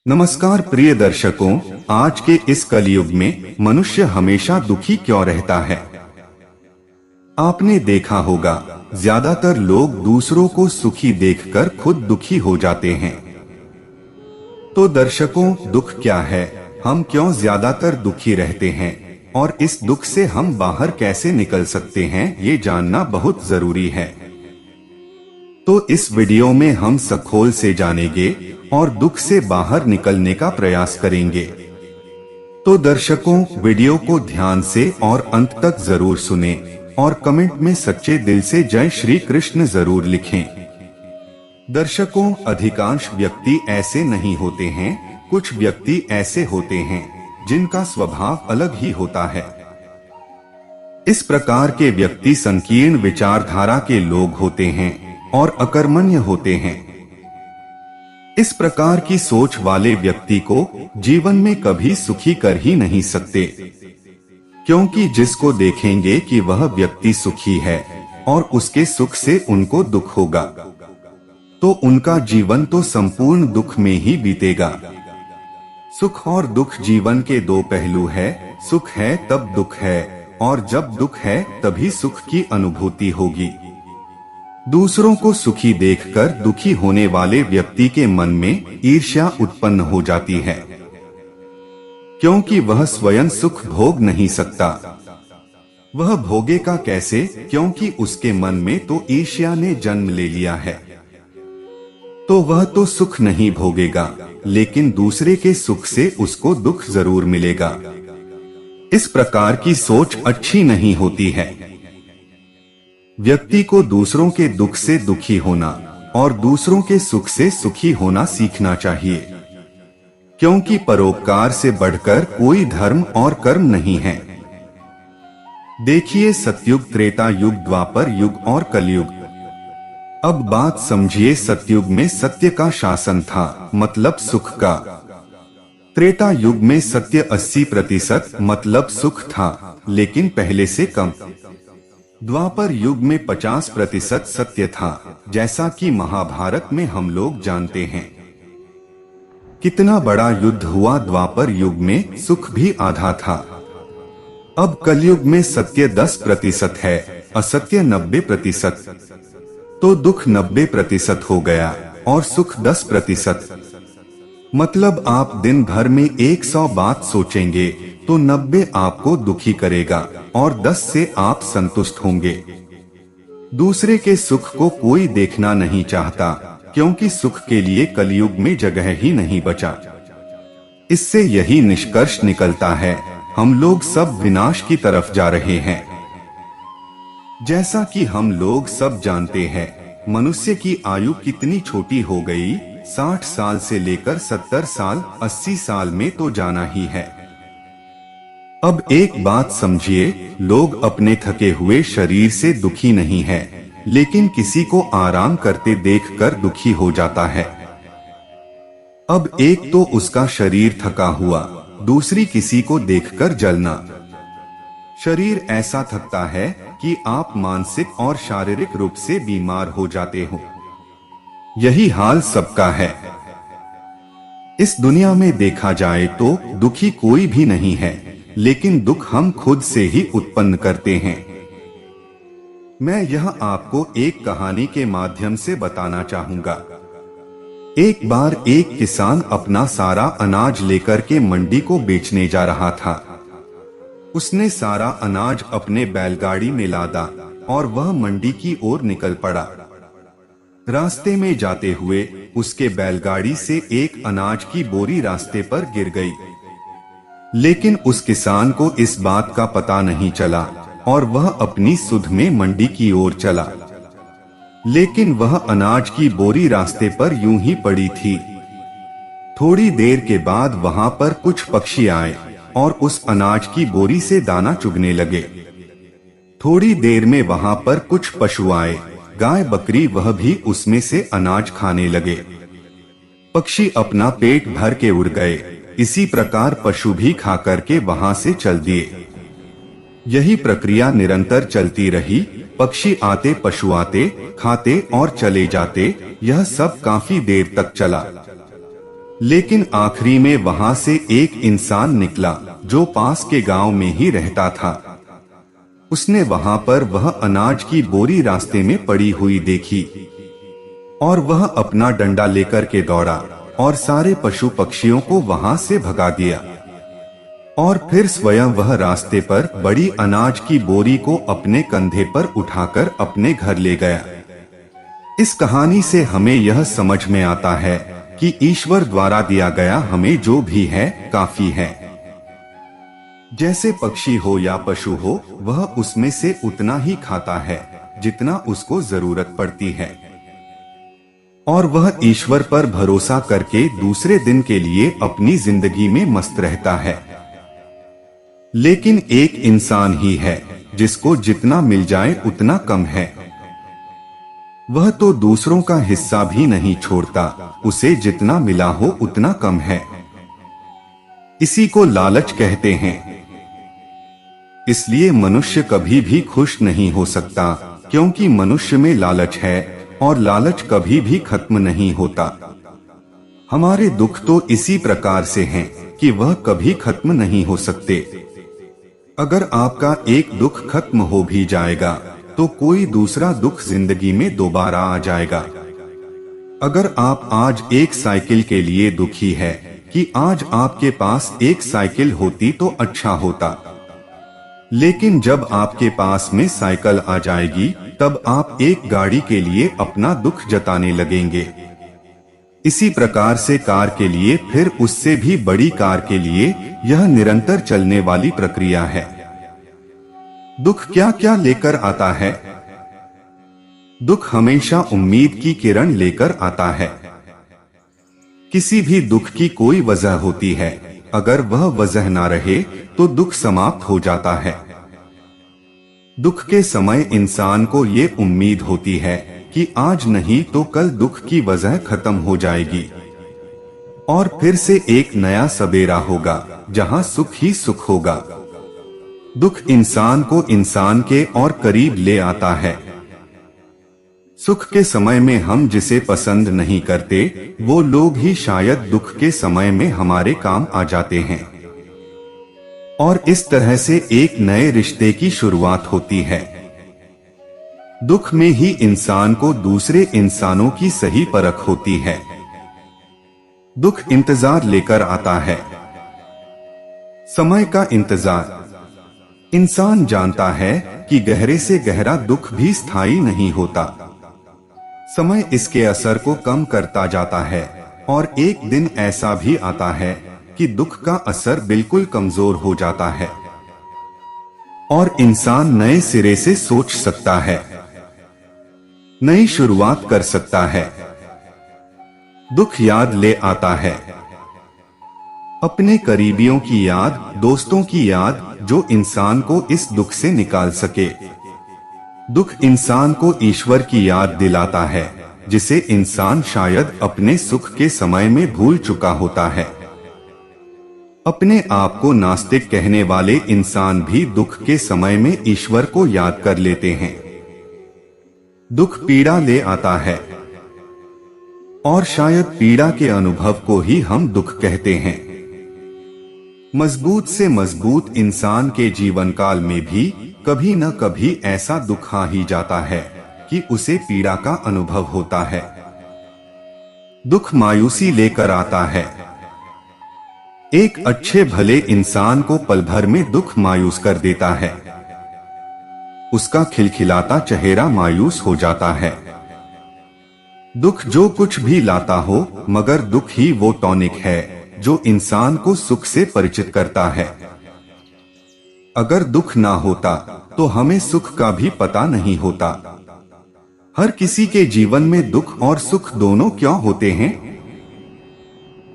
नमस्कार प्रिय दर्शकों, आज के इस कलयुग में मनुष्य हमेशा दुखी क्यों रहता है? आपने देखा होगा, ज्यादातर लोग दूसरों को सुखी देखकर खुद दुखी हो जाते हैं। तो दर्शकों, दुख क्या है, हम क्यों ज्यादातर दुखी रहते हैं और इस दुख से हम बाहर कैसे निकल सकते हैं, ये जानना बहुत जरूरी है। तो इस वीडियो में हम सखोल से जानेंगे और दुख से बाहर निकलने का प्रयास करेंगे। तो दर्शकों, वीडियो को ध्यान से और अंत तक जरूर सुनें और कमेंट में सच्चे दिल से जय श्री कृष्ण जरूर लिखें। दर्शकों, अधिकांश व्यक्ति ऐसे नहीं होते हैं, कुछ व्यक्ति ऐसे होते हैं जिनका स्वभाव अलग ही होता है। इस प्रकार के व्यक्ति संकीर्ण विचारधारा के लोग होते हैं और अकर्मण्य होते हैं। इस प्रकार की सोच वाले व्यक्ति को जीवन में कभी सुखी कर ही नहीं सकते, क्योंकि जिसको देखेंगे कि वह व्यक्ति सुखी है और उसके सुख से उनको दुख होगा, तो उनका जीवन तो संपूर्ण दुख में ही बीतेगा। सुख और दुख जीवन के दो पहलू है। सुख है तब दुख है, और जब दुख है तभी सुख की अनुभूति होगी। दूसरों को सुखी देखकर दुखी होने वाले व्यक्ति के मन में ईर्ष्या उत्पन्न हो जाती है, क्योंकि वह स्वयं सुख भोग नहीं सकता। वह भोगेगा कैसे, क्योंकि उसके मन में तो ईर्ष्या ने जन्म ले लिया है। तो वह तो सुख नहीं भोगेगा, लेकिन दूसरे के सुख से उसको दुख जरूर मिलेगा। इस प्रकार की सोच अच्छी नहीं होती है। व्यक्ति को दूसरों के दुख से दुखी होना और दूसरों के सुख से सुखी होना सीखना चाहिए, क्योंकि परोपकार से बढ़कर कोई धर्म और कर्म नहीं है। देखिए, सतयुग, त्रेता युग, द्वापर युग और कलयुग। अब बात समझिए। सतयुग में सत्य का शासन था, मतलब सुख का। त्रेता युग में सत्य 80% मतलब सुख था, लेकिन पहले से कम। द्वापर युग में 50% सत्य था, जैसा कि महाभारत में हम लोग जानते हैं। कितना बड़ा युद्ध हुआ द्वापर युग में, सुख भी आधा था। अब कलयुग में सत्य 10% है, असत्य 90%। तो दुख 90% हो गया और सुख 10%। मतलब आप दिन भर में 100 बात सोचेंगे तो 90 आपको दुखी करेगा और 10 से आप संतुष्ट होंगे। दूसरे के सुख को कोई देखना नहीं चाहता, क्योंकि सुख के लिए कलयुग में जगह ही नहीं बचा। इससे यही निष्कर्ष निकलता है, हम लोग सब विनाश की तरफ जा रहे हैं। जैसा कि हम लोग सब जानते हैं, मनुष्य की आयु कितनी छोटी हो गई। 60 साल से लेकर 70 साल, 80 साल में तो जाना ही है। अब एक बात समझिए, लोग अपने थके हुए शरीर से दुखी नहीं है, लेकिन किसी को आराम करते देखकर दुखी हो जाता है। अब एक तो उसका शरीर थका हुआ, दूसरी किसी को देखकर जलना। शरीर ऐसा थकता है कि आप मानसिक और शारीरिक रूप से बीमार हो जाते हो। यही हाल सबका है। इस दुनिया में देखा जाए तो दुखी कोई भी नहीं है, लेकिन दुख हम खुद से ही उत्पन्न करते हैं। मैं यह आपको एक कहानी के माध्यम से बताना चाहूंगा। एक बार एक किसान अपना सारा अनाज लेकर के मंडी को बेचने जा रहा था। उसने सारा अनाज अपने बैलगाड़ी में लादा और वह मंडी की ओर निकल पड़ा। रास्ते में जाते हुए उसके बैलगाड़ी से एक अनाज की बोरी रास्ते पर गिर गई, लेकिन उस किसान को इस बात का पता नहीं चला और वह अपनी सुध में मंडी की ओर चला। लेकिन वह अनाज की बोरी रास्ते पर यूं ही पड़ी थी। थोड़ी देर के बाद वहां पर कुछ पक्षी आए और उस अनाज की बोरी से दाना चुगने लगे। थोड़ी देर में वहां पर कुछ पशु आए, गाय बकरी, वह भी उसमें से अनाज खाने लगे। पक्षी अपना पेट भर के उड़ गए। इसी प्रकार पशु भी खा करके वहां से चल दिए। यही प्रक्रिया निरंतर चलती रही। पक्षी आते, पशु आते, खाते और चले जाते। यह सब काफी देर तक चला। लेकिन आखिरी में वहां से एक इंसान निकला जो पास के गांव में ही रहता था। उसने वहां पर वह अनाज की बोरी रास्ते में पड़ी हुई देखी और वह अपना डंडा लेकर के दौड़ा और सारे पशु पक्षियों को वहां से भगा दिया और फिर स्वयं वह रास्ते पर बड़ी अनाज की बोरी को अपने कंधे पर उठाकर अपने घर ले गया। इस कहानी से हमें यह समझ में आता है कि ईश्वर द्वारा दिया गया हमें जो भी है काफी है। जैसे पक्षी हो या पशु हो, वह उसमें से उतना ही खाता है जितना उसको जरूरत पड़ती है और वह ईश्वर पर भरोसा करके दूसरे दिन के लिए अपनी जिंदगी में मस्त रहता है। लेकिन एक इंसान ही है जिसको जितना मिल जाए उतना कम है। वह तो दूसरों का हिस्सा भी नहीं छोड़ता, उसे जितना मिला हो उतना कम है। इसी को लालच कहते हैं। इसलिए मनुष्य कभी भी खुश नहीं हो सकता, क्योंकि मनुष्य में लालच है और लालच कभी भी खत्म नहीं होता। हमारे दुख तो इसी प्रकार से हैं कि वह कभी खत्म नहीं हो सकते। अगर आपका एक दुख खत्म हो भी जाएगा तो कोई दूसरा दुख जिंदगी में दोबारा आ जाएगा। अगर आप आज एक साइकिल के लिए दुखी है कि आज आपके पास एक साइकिल होती तो अच्छा होता, लेकिन जब आपके पास में साइकिल आ जाएगी तब आप एक गाड़ी के लिए अपना दुख जताने लगेंगे। इसी प्रकार से कार के लिए, फिर उससे भी बड़ी कार के लिए यह निरंतर चलने वाली प्रक्रिया है। दुख क्या क्या लेकर आता है? दुख हमेशा उम्मीद की किरण लेकर आता है। किसी भी दुख की कोई वजह होती है, अगर वह वजह ना रहे तो दुख समाप्त हो जाता है। दुख के समय इंसान को ये उम्मीद होती है कि आज नहीं तो कल दुख की वजह खत्म हो जाएगी और फिर से एक नया सवेरा होगा जहां सुख ही सुख होगा। दुख इंसान को इंसान के और करीब ले आता है। सुख के समय में हम जिसे पसंद नहीं करते, वो लोग ही शायद दुख के समय में हमारे काम आ जाते हैं और इस तरह से एक नए रिश्ते की शुरुआत होती है। दुख में ही इंसान को दूसरे इंसानों की सही परख होती है। दुख इंतजार लेकर आता है, समय का इंतजार। इंसान जानता है कि गहरे से गहरा दुख भी स्थायी नहीं होता। समय इसके असर को कम करता जाता है और एक दिन ऐसा भी आता है कि दुख का असर बिल्कुल कमजोर हो जाता है और इंसान नए सिरे से सोच सकता है, नई शुरुआत कर सकता है। दुख याद ले आता है, अपने करीबियों की याद, दोस्तों की याद, जो इंसान को इस दुख से निकाल सके। दुख इंसान को ईश्वर की याद दिलाता है, जिसे इंसान शायद अपने सुख के समय में भूल चुका होता है। अपने आप को नास्तिक कहने वाले इंसान भी दुख के समय में ईश्वर को याद कर लेते हैं। दुख पीड़ा ले आता है और शायद पीड़ा के अनुभव को ही हम दुख कहते हैं। मजबूत से मजबूत इंसान के जीवन काल में भी कभी न कभी ऐसा दुख आ ही जाता है कि उसे पीड़ा का अनुभव होता है। दुख मायूसी लेकर आता है। एक अच्छे भले इंसान को पल भर में दुख मायूस कर देता है। उसका खिलखिलाता चेहरा मायूस हो जाता है। दुख जो कुछ भी लाता हो, मगर दुख ही वो टॉनिक है जो इंसान को सुख से परिचित करता है। अगर दुख ना होता तो हमें सुख का भी पता नहीं होता। हर किसी के जीवन में दुख और सुख दोनों क्यों होते हैं?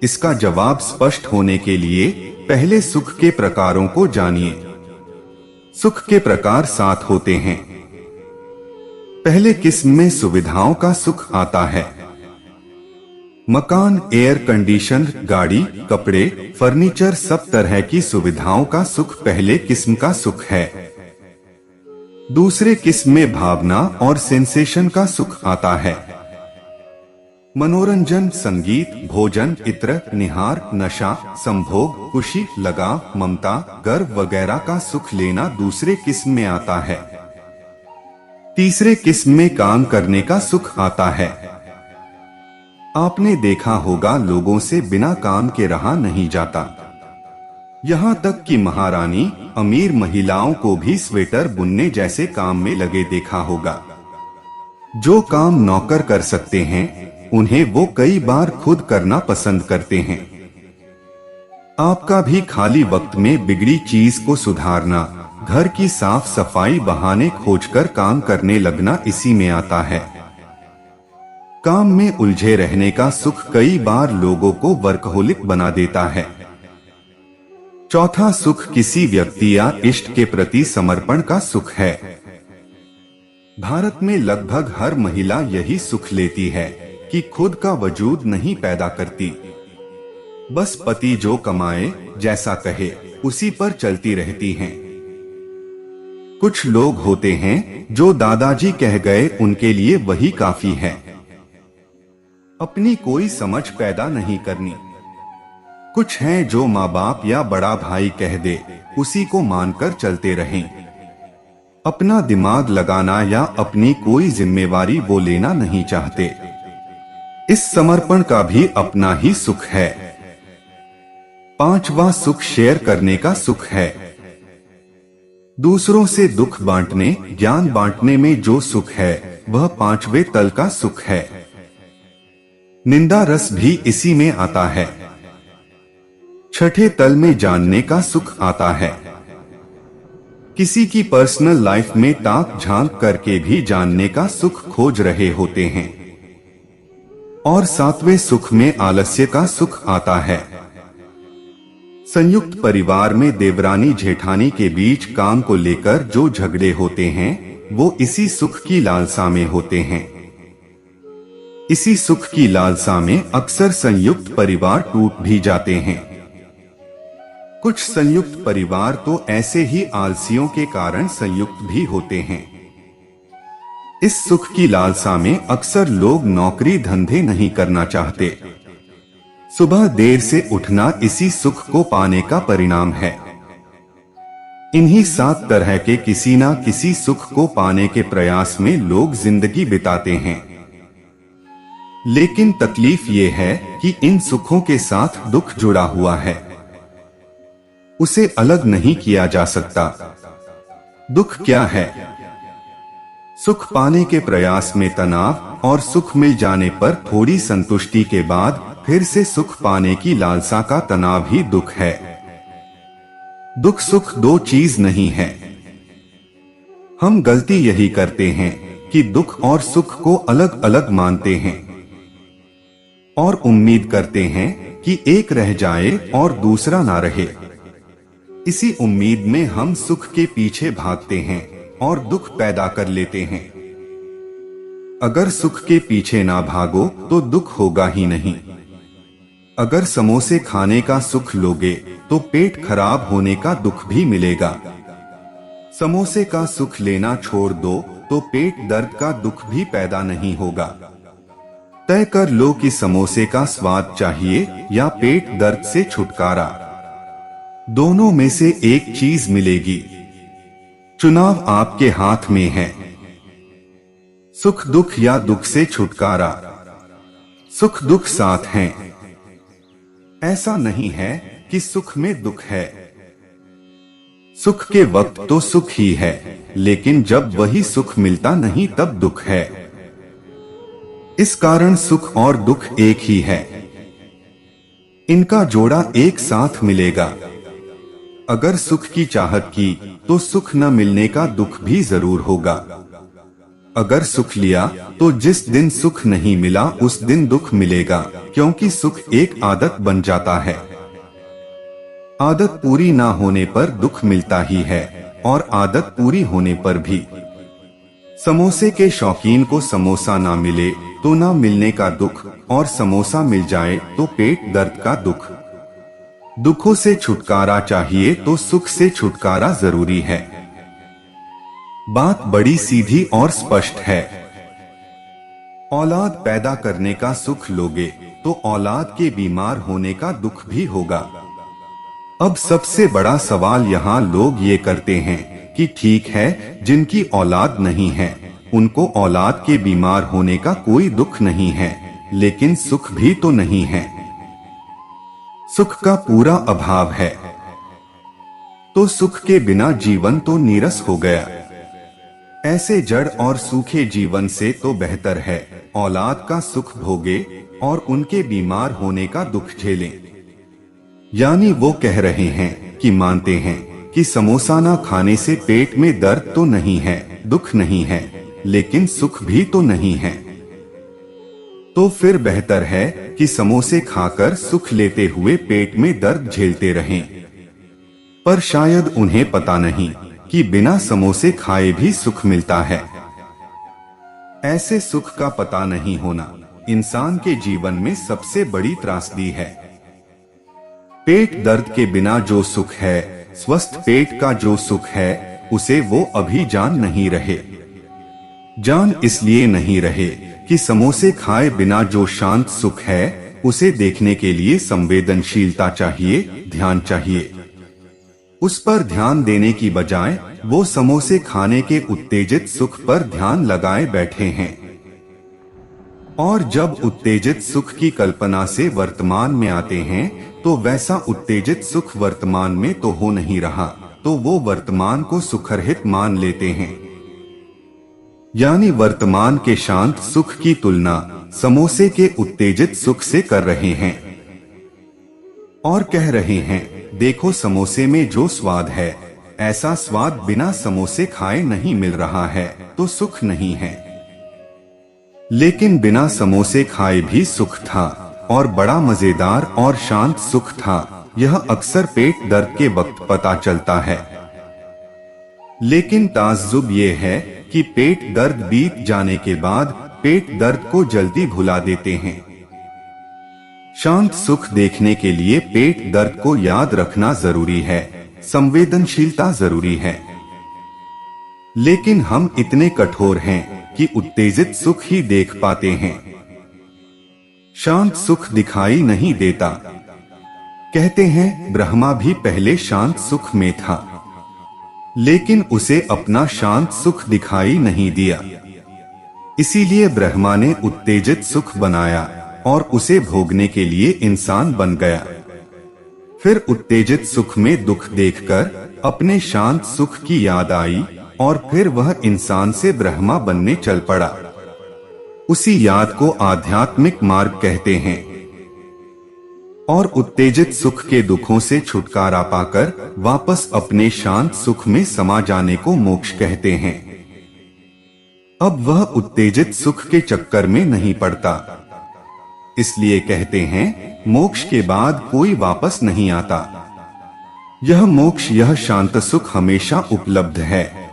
इसका जवाब स्पष्ट होने के लिए पहले सुख के प्रकारों को जानिए। सुख के प्रकार 7 होते हैं। पहले किस्म में सुविधाओं का सुख आता है। मकान, एयर कंडीशन, गाड़ी, कपड़े, फर्नीचर, सब तरह की सुविधाओं का सुख पहले किस्म का सुख है। दूसरे किस्म में भावना और सेंसेशन का सुख आता है। मनोरंजन, संगीत, भोजन, इत्र, निहार, नशा, संभोग, खुशी, लगाव, ममता, गर्व वगैरह का सुख लेना दूसरे किस्म में आता है। तीसरे किस्म में काम करने का सुख आता है। आपने देखा होगा लोगों से बिना काम के रहा नहीं जाता। यहाँ तक कि महारानी अमीर महिलाओं को भी स्वेटर बुनने जैसे काम में लगे देखा होगा। जो काम नौकर कर सकते हैं उन्हें वो कई बार खुद करना पसंद करते हैं। आपका भी खाली वक्त में बिगड़ी चीज को सुधारना, घर की साफ सफाई बहाने खोजकर काम करने लगना इसी में आता है। काम में उलझे रहने का सुख कई बार लोगों को वर्कहोलिक बना देता है। चौथा सुख किसी व्यक्ति या इष्ट के प्रति समर्पण का सुख है। भारत में लगभग हर महिला यही सुख लेती है कि खुद का वजूद नहीं पैदा करती, बस पति जो कमाए, जैसा कहे, उसी पर चलती रहती हैं। कुछ लोग होते हैं जो दादाजी कह गए उनके लिए वही काफी है, अपनी कोई समझ पैदा नहीं करनी। कुछ हैं जो माँ बाप या बड़ा भाई कह दे उसी को मानकर चलते रहें, अपना दिमाग लगाना या अपनी कोई जिम्मेवारी वो लेना नहीं चाहते। इस समर्पण का भी अपना ही सुख है। पांचवा सुख शेयर करने का सुख है। दूसरों से दुख बांटने, ज्ञान बांटने में जो सुख है वह पांचवे तल का सुख है। निंदा रस भी इसी में आता है। छठे तल में जानने का सुख आता है। किसी की पर्सनल लाइफ में ताक झांक करके भी जानने का सुख खोज रहे होते हैं। और सातवें सुख में आलस्य का सुख आता है। संयुक्त परिवार में देवरानी जेठानी के बीच काम को लेकर जो झगड़े होते हैं वो इसी सुख की लालसा में होते हैं। इसी सुख की लालसा में अक्सर संयुक्त परिवार टूट भी जाते हैं। कुछ संयुक्त परिवार तो ऐसे ही आलसियों के कारण संयुक्त भी होते हैं। इस सुख की लालसा में अक्सर लोग नौकरी धंधे नहीं करना चाहते। सुबह देर से उठना इसी सुख को पाने का परिणाम है। इन्हीं 7 तरह के किसी ना किसी सुख को पाने के प्रयास में लोग जिंदगी बिताते हैं। लेकिन तकलीफ ये है कि इन सुखों के साथ दुख जुड़ा हुआ है, उसे अलग नहीं किया जा सकता। दुख क्या है? सुख पाने के प्रयास में तनाव और सुख मिल जाने पर थोड़ी संतुष्टि के बाद फिर से सुख पाने की लालसा का तनाव ही दुख है। दुख सुख दो चीज नहीं है। हम गलती यही करते हैं कि दुख और सुख को अलग अलग मानते हैं और उम्मीद करते हैं कि एक रह जाए और दूसरा ना रहे। इसी उम्मीद में हम सुख के पीछे भागते हैं और दुख पैदा कर लेते हैं। अगर सुख के पीछे ना भागो तो दुख होगा ही नहीं। अगर समोसे खाने का सुख लोगे तो पेट खराब होने का दुख भी मिलेगा। समोसे का सुख लेना छोड़ दो तो पेट दर्द का दुख भी पैदा नहीं होगा। तय कर लो कि समोसे का स्वाद चाहिए या पेट दर्द से छुटकारा। दोनों में से एक चीज मिलेगी। चुनाव आपके हाथ में है। सुख दुख या दुख से छुटकारा। सुख दुख साथ हैं। ऐसा नहीं है कि सुख में दुख है। सुख के वक्त तो सुख ही है, लेकिन जब वही सुख मिलता नहीं तब दुख है। इस कारण सुख और दुख एक ही है। इनका जोड़ा एक साथ मिलेगा। अगर सुख की चाहत की तो सुख न मिलने का दुख भी जरूर होगा। अगर सुख लिया तो जिस दिन सुख नहीं मिला उस दिन दुख मिलेगा, क्योंकि सुख एक आदत बन जाता है। आदत पूरी ना होने पर दुख मिलता ही है और आदत पूरी होने पर भी। समोसे के शौकीन को समोसा ना मिले तो ना मिलने का दुख, और समोसा मिल जाए तो पेट दर्द का दुख। दुखों से छुटकारा चाहिए तो सुख से छुटकारा जरूरी है। बात बड़ी सीधी और स्पष्ट है। औलाद पैदा करने का सुख लोगे तो औलाद के बीमार होने का दुख भी होगा। अब सबसे बड़ा सवाल यहाँ लोग ये करते हैं कि ठीक है, जिनकी औलाद नहीं है उनको औलाद के बीमार होने का कोई दुख नहीं है, लेकिन सुख भी तो नहीं है, सुख का पूरा अभाव है, तो सुख के बिना जीवन तो नीरस हो गया। ऐसे जड़ और सूखे जीवन से तो बेहतर है औलाद का सुख भोगे और उनके बीमार होने का दुख झेलें। यानी वो कह रहे हैं कि मानते हैं कि समोसा ना खाने से पेट में दर्द तो नहीं है, दुख नहीं है, लेकिन सुख भी तो नहीं है। तो फिर बेहतर है कि समोसे खाकर सुख लेते हुए पेट में दर्द झेलते रहें। पर शायद उन्हें पता नहीं कि बिना समोसे खाए भी सुख मिलता है। ऐसे सुख का पता नहीं होना इंसान के जीवन में सबसे बड़ी त्रासदी है। पेट दर्द के बिना जो सुख है, स्वस्थ पेट का जो सुख है, उसे वो अभी जान नहीं रहे। जान इसलिए नहीं रहे कि समोसे खाए बिना जो शांत सुख है, उसे देखने के लिए संवेदनशीलता चाहिए, ध्यान चाहिए। उस पर ध्यान देने की बजाय वो समोसे खाने के उत्तेजित सुख पर ध्यान लगाए बैठे हैं। और जब उत्तेजित सुख की कल्पना से वर्तमान में आते हैं तो वैसा उत्तेजित सुख वर्तमान में तो हो नहीं रहा, तो वो वर्तमान को सुखरहित मान लेते हैं। यानी वर्तमान के शांत सुख की तुलना समोसे के उत्तेजित सुख से कर रहे हैं और कह रहे हैं, देखो समोसे में जो स्वाद है, ऐसा स्वाद बिना समोसे खाए नहीं मिल रहा है, तो सुख नहीं है। लेकिन बिना समोसे खाए भी सुख था और बड़ा मजेदार और शांत सुख था। यह अक्सर पेट दर्द के वक्त पता चलता है। लेकिन ताज्जुब ये है कि पेट दर्द बीत जाने के बाद पेट दर्द को जल्दी भुला देते हैं। शांत सुख देखने के लिए पेट दर्द को याद रखना जरूरी है, संवेदनशीलता जरूरी है। लेकिन हम इतने कठोर हैं कि उत्तेजित सुख ही देख पाते हैं, शांत सुख दिखाई नहीं देता। कहते हैं ब्रह्मा भी पहले शांत सुख में था, लेकिन उसे अपना शांत सुख दिखाई नहीं दिया। इसीलिए ब्रह्मा ने उत्तेजित सुख बनाया और उसे भोगने के लिए इंसान बन गया। फिर उत्तेजित सुख में दुख देखकर अपने शांत सुख की याद आई और फिर वह इंसान से ब्रह्मा बनने चल पड़ा। उसी याद को आध्यात्मिक मार्ग कहते हैं। और उत्तेजित सुख के दुखों से छुटकारा पाकर वापस अपने शांत सुख में समा जाने को मोक्ष कहते हैं। अब वह उत्तेजित सुख के चक्कर में नहीं पड़ता। इसलिए कहते हैं मोक्ष के बाद कोई वापस नहीं आता। यह मोक्ष, यह शांत सुख हमेशा उपलब्ध है।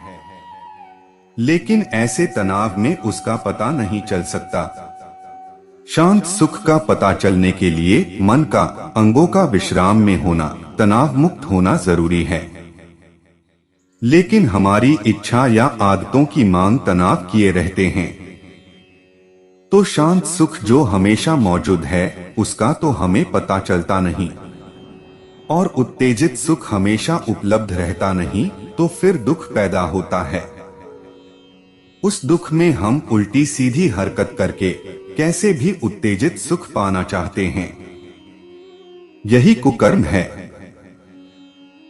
लेकिन ऐसे तनाव में उसका पता नहीं चल सकता। शांत सुख का पता चलने के लिए मन का, अंगों का विश्राम में होना, तनाव मुक्त होना जरूरी है। लेकिन हमारी इच्छा या आदतों की मांग तनाव किए रहते हैं। तो शांत सुख जो हमेशा मौजूद है, उसका तो हमें पता चलता नहीं। और उत्तेजित सुख हमेशा उपलब्ध रहता नहीं, तो फिर दुख पैदा होता है। उस दुख में हम उल्टी सीधी हरकत करके कैसे भी उत्तेजित सुख पाना चाहते हैं। यही कुकर्म है।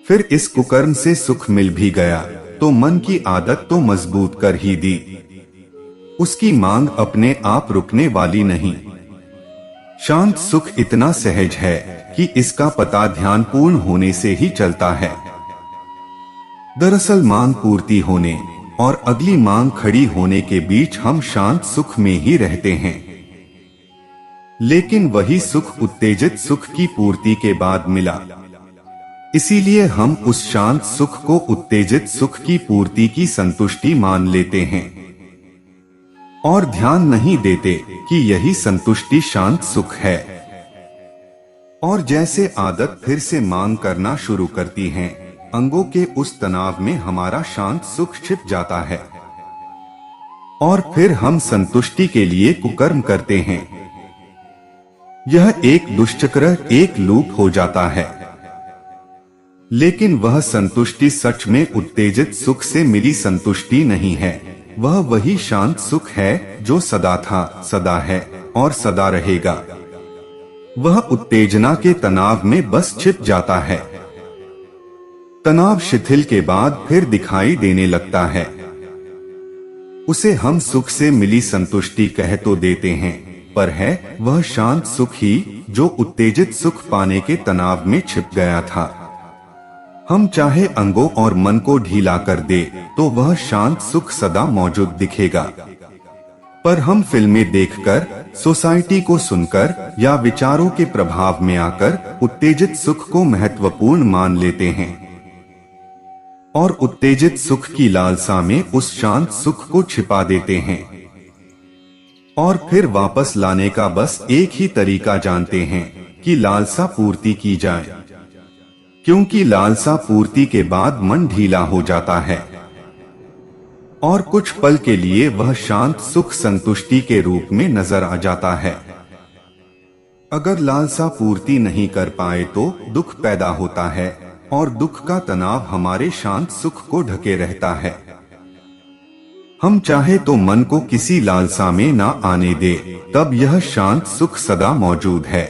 फिर इस कुकर्म से सुख मिल भी गया तो मन की आदत तो मजबूत कर ही दी। उसकी मांग अपने आप रुकने वाली नहीं। शांत सुख इतना सहज है कि इसका पता ध्यानपूर्ण होने से ही चलता है। दरअसल मांग पूर्ति होने और अगली मांग खड़ी होने के बीच हम शांत सुख में ही रहते हैं। लेकिन वही सुख उत्तेजित सुख की पूर्ति के बाद मिला। इसीलिए हम उस शांत सुख को उत्तेजित सुख की पूर्ति की संतुष्टि मान लेते हैं और ध्यान नहीं देते कि यही संतुष्टि शांत सुख है। और जैसे आदत फिर से मांग करना शुरू करती है, अंगों के उस तनाव में हमारा शांत सुख छिप जाता है। और फिर हम संतुष्टि के लिए कुकर्म करते हैं। यह एक दुष्चक्र, एक लूप हो जाता है। लेकिन वह संतुष्टि सच में उत्तेजित सुख से मिली संतुष्टि नहीं है। वह वही शांत सुख है जो सदा था, सदा है और सदा रहेगा। वह उत्तेजना के तनाव में बस छिप जाता है। तनाव शिथिल के बाद फिर दिखाई देने लगता है। उसे हम सुख से मिली संतुष्टि कह तो देते हैं, पर है वह शांत सुख ही जो उत्तेजित सुख पाने के तनाव में छिप गया था। हम चाहे अंगों और मन को ढीला कर दे तो वह शांत सुख सदा मौजूद दिखेगा। पर हम फिल्में देखकर, सोसाइटी को सुनकर या विचारों के प्रभाव में आकर उत्तेजित सुख को महत्वपूर्ण मान लेते हैं और उत्तेजित सुख की लालसा में उस शांत सुख को छिपा देते हैं और फिर वापस लाने का बस एक ही तरीका जानते हैं कि लालसा पूर्ति की जाए, क्योंकि लालसा पूर्ति के बाद मन ढीला हो जाता है और कुछ पल के लिए वह शांत सुख संतुष्टि के रूप में नजर आ जाता है। अगर लालसा पूर्ति नहीं कर पाए तो दुख पैदा होता है और दुख का तनाव हमारे शांत सुख को ढके रहता है। हम चाहे तो मन को किसी लालसा में ना आने दे, तब यह शांत सुख सदा मौजूद है।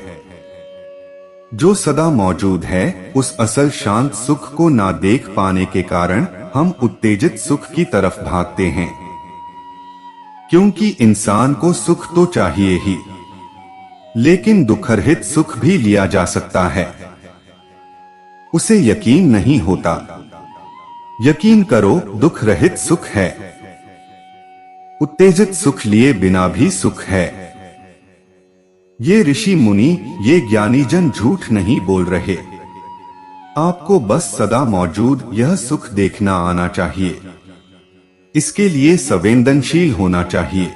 जो सदा मौजूद है, उस असल शांत सुख को ना देख पाने के कारण हम उत्तेजित सुख की तरफ भागते हैं, क्योंकि इंसान को सुख तो चाहिए ही, लेकिन दुखरहित सुख भी लिया जा सकता है। उसे यकीन नहीं होता। यकीन करो, दुख रहित सुख है। उत्तेजित सुख लिए बिना भी सुख है। ये ऋषि मुनि, ये ज्ञानी जन झूठ नहीं बोल रहे। आपको बस सदा मौजूद यह सुख देखना आना चाहिए। इसके लिए संवेदनशील होना चाहिए।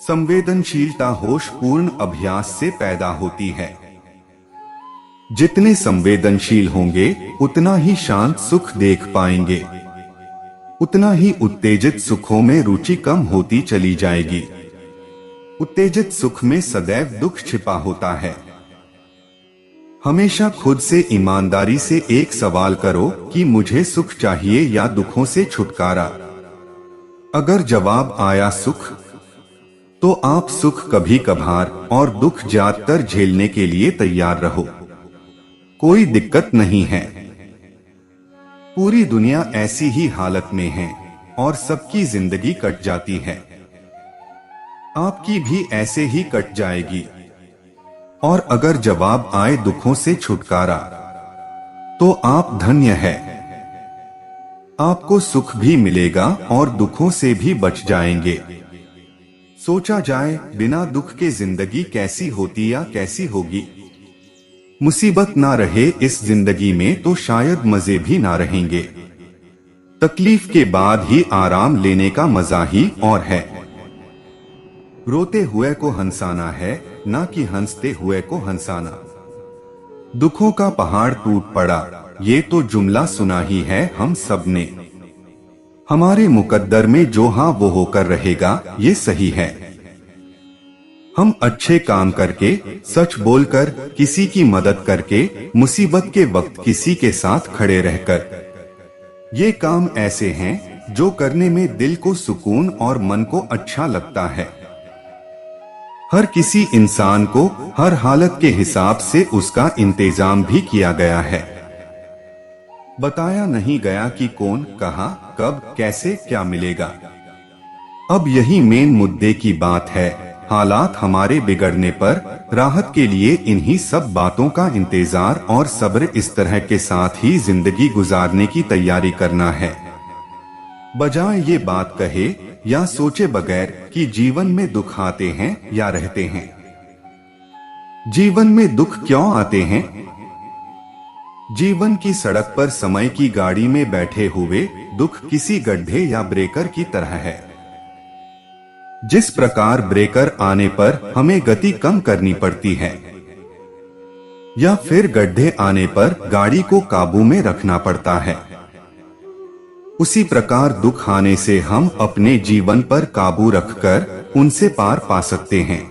संवेदनशीलता होशपूर्ण अभ्यास से पैदा होती है। जितने संवेदनशील होंगे उतना ही शांत सुख देख पाएंगे, उतना ही उत्तेजित सुखों में रुचि कम होती चली जाएगी। उत्तेजित सुख में सदैव दुख छिपा होता है। हमेशा खुद से ईमानदारी से एक सवाल करो कि मुझे सुख चाहिए या दुखों से छुटकारा। अगर जवाब आया सुख, तो आप सुख कभी कभार और दुख ज्यादातर झेलने के लिए तैयार रहो। कोई दिक्कत नहीं है। पूरी दुनिया ऐसी ही हालत में है और सबकी जिंदगी कट जाती है। आपकी भी ऐसे ही कट जाएगी। और अगर जवाब आए दुखों से छुटकारा, तो आप धन्य है। आपको सुख भी मिलेगा और दुखों से भी बच जाएंगे। सोचा जाए, बिना दुख के जिंदगी कैसी होती या कैसी होगी। मुसीबत ना रहे इस जिंदगी में तो शायद मजे भी ना रहेंगे। तकलीफ के बाद ही आराम लेने का मजा ही और है। रोते हुए को हंसाना है, ना कि हंसते हुए को हंसाना। दुखों का पहाड़ टूट पड़ा, ये तो जुमला सुना ही है हम सब ने। हमारे मुकद्दर में जो हाँ वो होकर रहेगा, ये सही है। हम अच्छे काम करके, सच बोलकर, किसी की मदद करके, मुसीबत के वक्त किसी के साथ खड़े रहकर, ये काम ऐसे हैं जो करने में दिल को सुकून और मन को अच्छा लगता है। हर किसी इंसान को हर हालत के हिसाब से उसका इंतजाम भी किया गया है। बताया नहीं गया कि कौन, कहां, कब, कैसे, क्या मिलेगा। अब यही मेन मुद्दे की बात है। हालात हमारे बिगड़ने पर राहत के लिए इन्हीं सब बातों का इंतजार और सब्र इस तरह के साथ ही जिंदगी गुजारने की तैयारी करना है, बजाय ये बात कहे या सोचे बगैर कि जीवन में दुख आते हैं या रहते हैं। जीवन में दुख क्यों आते हैं? जीवन की सड़क पर समय की गाड़ी में बैठे हुए दुख किसी गड्ढे या ब्रेकर की तरह है। जिस प्रकार ब्रेकर आने पर हमें गति कम करनी पड़ती है या फिर गड्ढे आने पर गाड़ी को काबू में रखना पड़ता है, उसी प्रकार दुख आने से हम अपने जीवन पर काबू रखकर उनसे पार पा सकते हैं।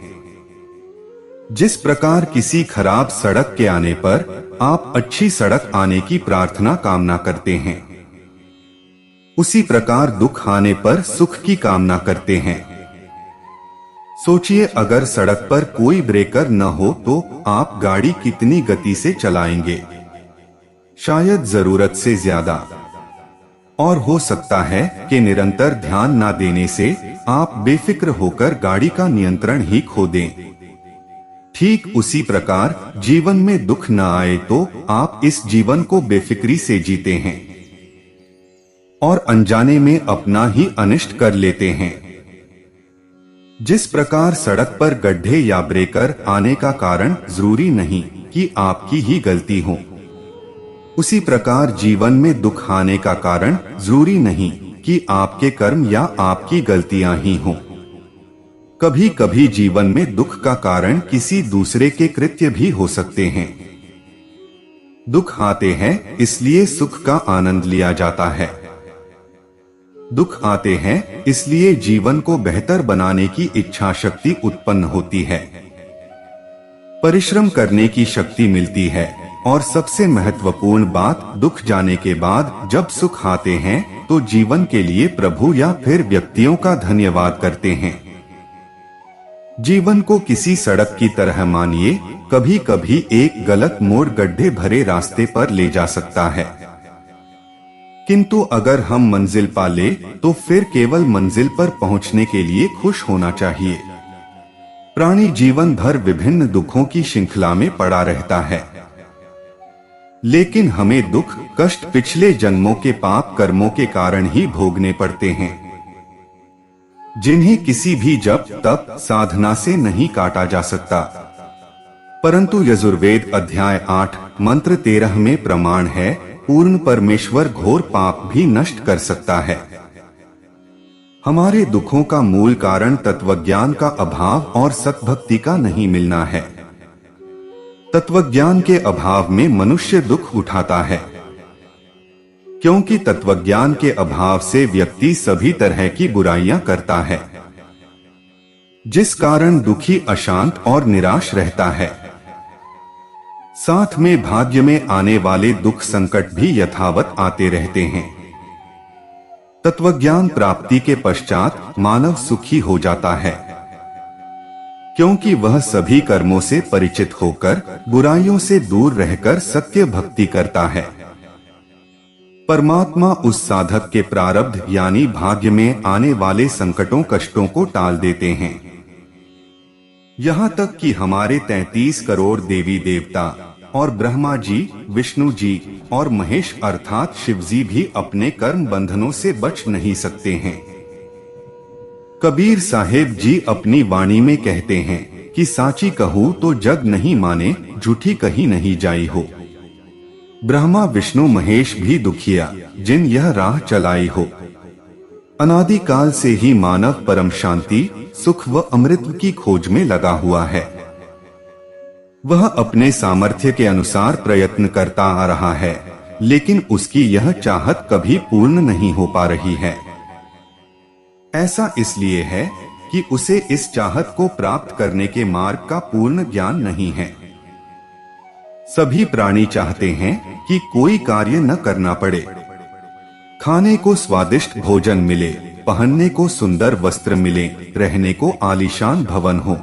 जिस प्रकार किसी खराब सड़क के आने पर आप अच्छी सड़क आने की प्रार्थना कामना करते हैं, उसी प्रकार दुख आने पर सुख की कामना करते हैं। सोचिए, अगर सड़क पर कोई ब्रेकर न हो तो आप गाड़ी कितनी गति से चलाएंगे? शायद जरूरत से ज्यादा। और हो सकता है कि निरंतर ध्यान न देने से आप बेफिक्र होकर गाड़ी का नियंत्रण ही खो दें। ठीक उसी प्रकार जीवन में दुख न आए तो आप इस जीवन को बेफिक्री से जीते हैं और अनजाने में अपना ही अनिष्ट कर लेते हैं। जिस प्रकार सड़क पर गड्ढे या ब्रेकर आने का कारण जरूरी नहीं कि आपकी ही गलती हो, उसी प्रकार जीवन में दुख आने का कारण जरूरी नहीं कि आपके कर्म या आपकी गलतियां ही हों। कभी कभी जीवन में दुख का कारण किसी दूसरे के कृत्य भी हो सकते हैं। दुख आते हैं इसलिए सुख का आनंद लिया जाता है। दुख आते हैं इसलिए जीवन को बेहतर बनाने की इच्छा शक्ति उत्पन्न होती है, परिश्रम करने की शक्ति मिलती है और सबसे महत्वपूर्ण बात, दुख जाने के बाद जब सुख आते हैं तो जीवन के लिए प्रभु या फिर व्यक्तियों का धन्यवाद करते हैं। जीवन को किसी सड़क की तरह मानिए, कभी कभी एक गलत मोड़ गड्ढे भरे रास्ते पर ले जा सकता है, किंतु अगर हम मंजिल पा ले तो फिर केवल मंजिल पर पहुंचने के लिए खुश होना चाहिए। प्राणी जीवन भर विभिन्न दुखों की श्रृंखला में पड़ा रहता है, लेकिन हमें दुख कष्ट पिछले जन्मों के पाप कर्मों के कारण ही भोगने पड़ते हैं, जिन्हें किसी भी जप तप साधना से नहीं काटा जा सकता। परंतु यजुर्वेद अध्याय 8 मंत्र 13 में प्रमाण है, पूर्ण परमेश्वर घोर पाप भी नष्ट कर सकता है। हमारे दुखों का मूल कारण तत्वज्ञान का अभाव और सद्भक्ति का नहीं मिलना है। तत्वज्ञान के अभाव में मनुष्य दुख उठाता है, क्योंकि तत्वज्ञान के अभाव से व्यक्ति सभी तरह की बुराइयां करता है, जिस कारण दुखी अशांत और निराश रहता है। साथ में भाग्य में आने वाले दुख संकट भी यथावत आते रहते हैं। तत्वज्ञान प्राप्ति के पश्चात मानव सुखी हो जाता है, क्योंकि वह सभी कर्मों से परिचित होकर बुराइयों से दूर रहकर सत्य भक्ति करता है। परमात्मा उस साधक के प्रारब्ध यानी भाग्य में आने वाले संकटों कष्टों को टाल देते हैं। यहाँ तक कि हमारे 33 करोड़ देवी देवता और ब्रह्मा जी, विष्णु जी और महेश अर्थात शिव जी भी अपने कर्म बंधनों से बच नहीं सकते हैं। कबीर साहेब जी अपनी वाणी में कहते हैं कि साची कहूँ तो जग नहीं माने, झूठी कही नहीं जाई हो। ब्रह्मा विष्णु महेश भी दुखिया जिन यह राह चलाई हो। अनादि काल से ही मानव परम शांति सुख व अमृत की खोज में लगा हुआ है। वह अपने सामर्थ्य के अनुसार प्रयत्न करता आ रहा है, लेकिन उसकी यह चाहत कभी पूर्ण नहीं हो पा रही है। ऐसा इसलिए है कि उसे इस चाहत को प्राप्त करने के मार्ग का पूर्ण ज्ञान नहीं है। सभी प्राणी चाहते हैं कि कोई कार्य न करना पड़े, खाने को स्वादिष्ट भोजन मिले, पहनने को सुंदर वस्त्र मिले, रहने को आलीशान भवन हो,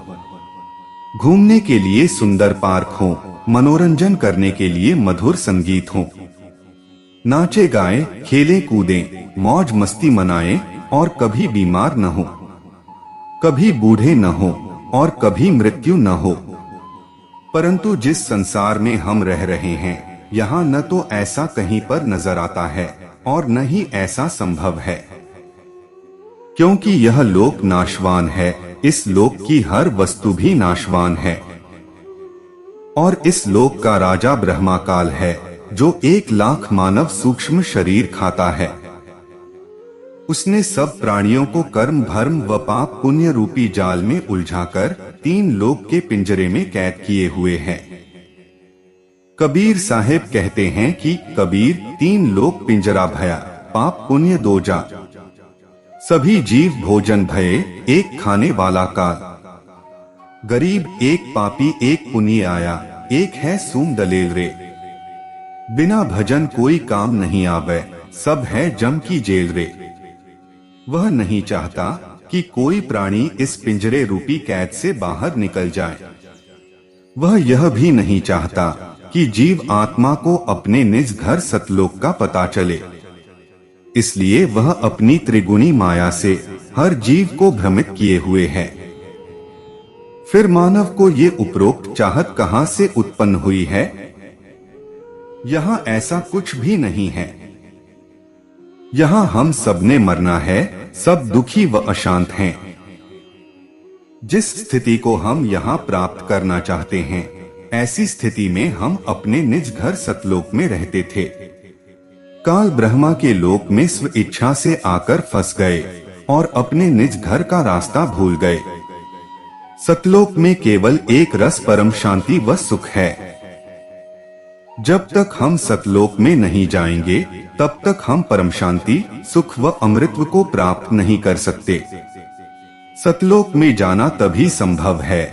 घूमने के लिए सुंदर पार्क हो, मनोरंजन करने के लिए मधुर संगीत हो, नाचे गाए, खेले कूदें, मौज मस्ती मनाएं और कभी बीमार न हो, कभी बूढ़े न हो और कभी मृत्यु न हो। परंतु जिस संसार में हम रह रहे हैं, यहाँ न तो ऐसा कहीं पर नजर आता है और न ही ऐसा संभव है, क्योंकि यह लोक नाशवान है। इस लोक की हर वस्तु भी नाशवान है और इस लोक का राजा ब्रह्माकाल है, जो 1,00,000 मानव सूक्ष्म शरीर खाता है। उसने सब प्राणियों को कर्म धर्म व पाप पुण्य रूपी जाल में उलझाकर 3 लोक के पिंजरे में कैद किए हुए है। कबीर साहेब कहते हैं कि कबीर 3 लोक पिंजरा भया, पाप पुण्य दो जा। सभी जीव भोजन भये, एक खाने वाला काल। गरीब एक पापी एक पुण्य आया, एक है सूम दलेल रे। बिना भजन कोई काम नहीं आवे, सब है जम की जेल रे। वह नहीं चाहता कि कोई प्राणी इस पिंजरे रूपी कैद से बाहर निकल जाए। वह यह भी नहीं चाहता कि जीव आत्मा को अपने निज घर सतलोक का पता चले। इसलिए वह अपनी त्रिगुणी माया से हर जीव को भ्रमित किए हुए है। फिर मानव को ये उपरोक्त चाहत कहां से उत्पन्न हुई है? यहाँ ऐसा कुछ भी नहीं है। यहाँ हम सबने मरना है, सब दुखी व अशांत हैं। जिस स्थिति को हम यहाँ प्राप्त करना चाहते हैं, ऐसी स्थिति में हम अपने निज घर सतलोक में रहते थे। काल ब्रह्मा के लोक में स्व इच्छा से आकर फंस गए और अपने निज घर का रास्ता भूल गए। सतलोक में केवल एक रस परम शांति व सुख है। जब तक हम सतलोक में नहीं जाएंगे, तब तक हम परम शांति, सुख व अमृतत्व को प्राप्त नहीं कर सकते। सतलोक में जाना तभी संभव है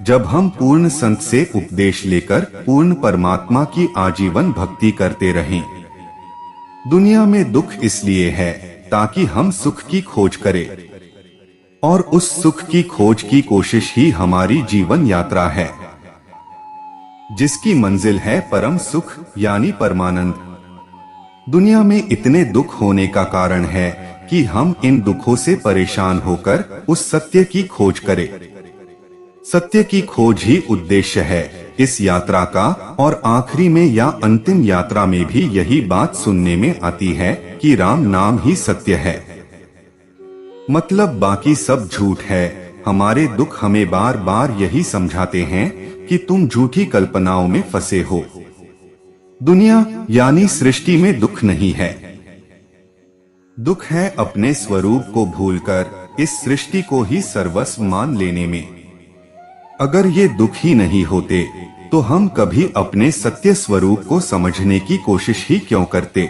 जब हम पूर्ण संत से उपदेश लेकर पूर्ण परमात्मा की आजीवन भक्ति करते रहें। दुनिया में दुख इसलिए है ताकि हम सुख की खोज करें, और उस सुख की खोज की कोशिश ही हमारी जीवन यात्रा है, जिसकी मंजिल है परम सुख यानी परमानंद। दुनिया में इतने दुख होने का कारण है कि हम इन दुखों से परेशान होकर उस सत्य की खोज करें। सत्य की खोज ही उद्देश्य है इस यात्रा का, और आखिरी में या अंतिम यात्रा में भी यही बात सुनने में आती है कि राम नाम ही सत्य है। मतलब बाकी सब झूठ है। हमारे दुख हमें बार बार यही समझाते हैं कि तुम झूठी कल्पनाओं में फंसे हो। दुनिया यानी सृष्टि में दुख नहीं है। दुख है अपने स्वरूप को भूलकर इस सृष्टि को ही सर्वस्व मान लेने में। अगर ये दुख ही नहीं होते तो हम कभी अपने सत्य स्वरूप को समझने की कोशिश ही क्यों करते?